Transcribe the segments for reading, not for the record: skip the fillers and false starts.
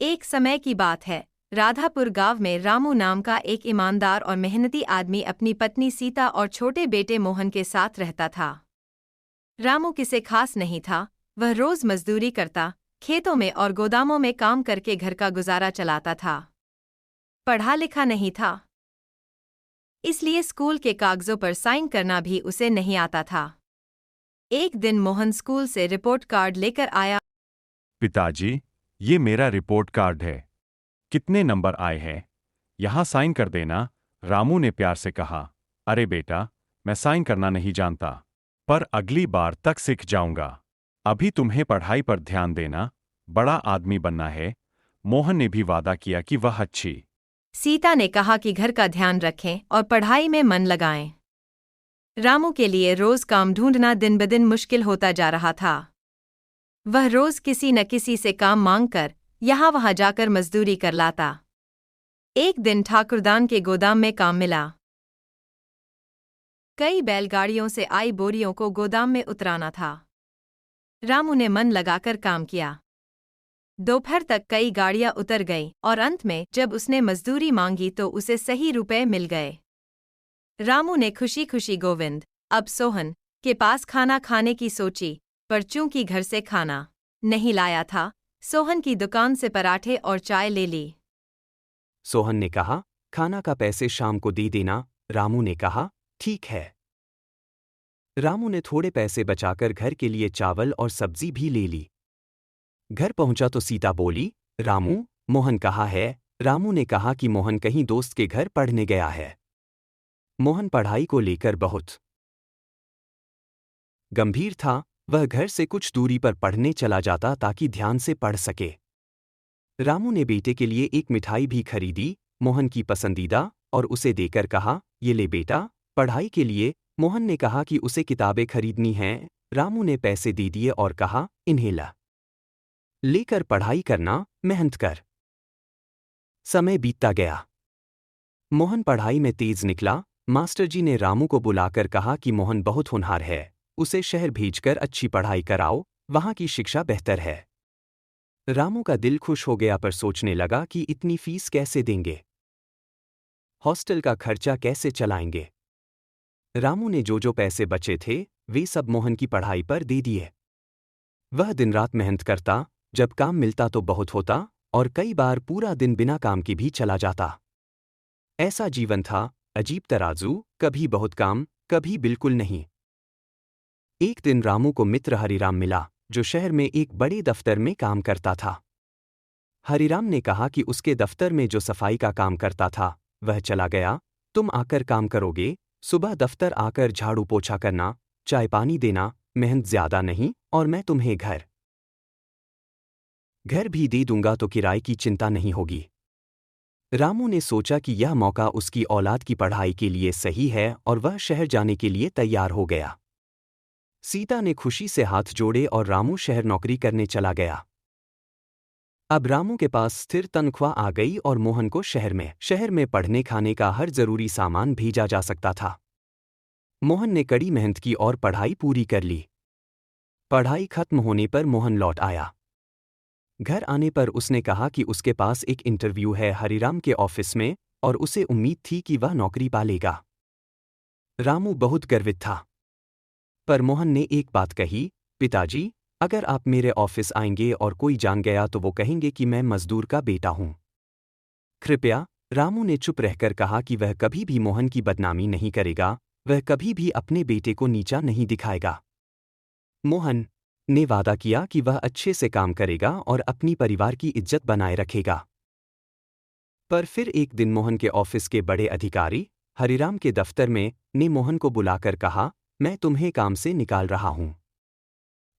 एक समय की बात है, राधापुर गांव में रामू नाम का एक ईमानदार और मेहनती आदमी अपनी पत्नी सीता और छोटे बेटे मोहन के साथ रहता था। रामू किसे खास नहीं था, वह रोज मजदूरी करता, खेतों में और गोदामों में काम करके घर का गुजारा चलाता था। पढ़ा लिखा नहीं था, इसलिए स्कूल के कागजों पर साइन करना भी उसे नहीं आता था। एक दिन मोहन स्कूल से रिपोर्ट कार्ड लेकर आया। पिताजी, ये मेरा रिपोर्ट कार्ड है। कितने नंबर आए हैं? यहाँ साइन कर देना, रामू ने प्यार से कहा। अरे बेटा, मैं साइन करना नहीं जानता, पर अगली बार तक सीख जाऊंगा। अभी तुम्हें पढ़ाई पर ध्यान देना, बड़ा आदमी बनना है। मोहन ने भी वादा किया कि वह अच्छी सीता ने कहा कि घर का ध्यान रखें और पढ़ाई में मन लगाएं। रामू के लिए रोज काम ढूंढना दिन ब दिन मुश्किल होता जा रहा था। वह रोज किसी न किसी से काम मांगकर यहाँ वहाँ जाकर मजदूरी कर लाता। एक दिन ठाकुरदान के गोदाम में काम मिला। कई बैलगाड़ियों से आई बोरियों को गोदाम में उतराना था। रामू ने मन लगाकर काम किया। दोपहर तक कई गाड़ियां उतर गईं और अंत में जब उसने मजदूरी मांगी तो उसे सही रुपए मिल गए। रामू ने खुशी खुशी गोविंद, अब सोहन, के पास खाना खाने की सोची, पर चूंकि घर से खाना नहीं लाया था, सोहन की दुकान से पराठे और चाय ले ली। सोहन ने कहा, खाना का पैसे शाम को दे देना। रामू ने कहा, ठीक है। रामू ने थोड़े पैसे बचाकर घर के लिए चावल और सब्जी भी ले ली। घर पहुंचा तो सीता बोली, रामू, मोहन कहाँ है? रामू ने कहा कि मोहन कहीं दोस्त के घर पढ़ने गया है। मोहन पढ़ाई को लेकर बहुत गंभीर था। वह घर से कुछ दूरी पर पढ़ने चला जाता ताकि ध्यान से पढ़ सके। रामू ने बेटे के लिए एक मिठाई भी खरीदी, मोहन की पसंदीदा, और उसे देकर कहा, ये ले बेटा, पढ़ाई के लिए। मोहन ने कहा कि उसे किताबें खरीदनी हैं। रामू ने पैसे दे दिए और कहा, इन्हें ला लेकर पढ़ाई करना, मेहनत कर। समय बीतता गया। मोहन पढ़ाई में तेज निकला। मास्टर जी ने रामू को बुलाकर कहा कि मोहन बहुत होनहार है, उसे शहर भेजकर अच्छी पढ़ाई कराओ, वहां की शिक्षा बेहतर है। रामू का दिल खुश हो गया पर सोचने लगा कि इतनी फीस कैसे देंगे, हॉस्टल का खर्चा कैसे चलाएंगे। रामू ने जो पैसे बचे थे वे सब मोहन की पढ़ाई पर दे दिए। वह दिन रात मेहनत करता, जब काम मिलता तो बहुत होता और कई बार पूरा दिन बिना काम के भी चला जाता। ऐसा जीवन था, अजीब तराजू, कभी बहुत काम, कभी बिल्कुल नहीं। एक दिन रामू को मित्र हरिराम मिला, जो शहर में एक बड़े दफ्तर में काम करता था। हरिराम ने कहा कि उसके दफ्तर में जो सफाई का काम करता था वह चला गया। तुम आकर काम करोगे, सुबह दफ्तर आकर झाड़ू पोछा करना, चाय पानी देना, मेहनत ज्यादा नहीं, और मैं तुम्हें घर भी दे दूंगा तो किराए की चिंता नहीं होगी। रामू ने सोचा कि यह मौका उसकी औलाद की पढ़ाई के लिए सही है और वह शहर जाने के लिए तैयार हो गया। सीता ने खुशी से हाथ जोड़े और रामू शहर नौकरी करने चला गया। अब रामू के पास स्थिर तनख्वाह आ गई और मोहन को शहर में पढ़ने खाने का हर जरूरी सामान भेजा जा सकता था। मोहन ने कड़ी मेहनत की और पढ़ाई पूरी कर ली। पढ़ाई खत्म होने पर मोहन लौट आया। घर आने पर उसने कहा कि उसके पास एक इंटरव्यू है हरिराम के ऑफिस में और उसे उम्मीद थी कि वह नौकरी पा लेगा। रामू बहुत गर्वित था। पर मोहन ने एक बात कही, पिताजी, अगर आप मेरे ऑफिस आएंगे और कोई जान गया तो वो कहेंगे कि मैं मजदूर का बेटा हूं। कृपया। रामू ने चुप रहकर कहा कि वह कभी भी मोहन की बदनामी नहीं करेगा, वह कभी भी अपने बेटे को नीचा नहीं दिखाएगा। मोहन ने वादा किया कि वह अच्छे से काम करेगा और अपनी परिवार की इज्जत बनाए रखेगा। पर फिर एक दिन मोहन के ऑफिस के बड़े अधिकारी हरिराम के दफ्तर में ने मोहन को बुलाकर कहा, मैं तुम्हें काम से निकाल रहा हूं।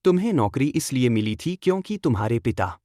तुम्हें नौकरी इसलिए मिली थी क्योंकि तुम्हारे पिता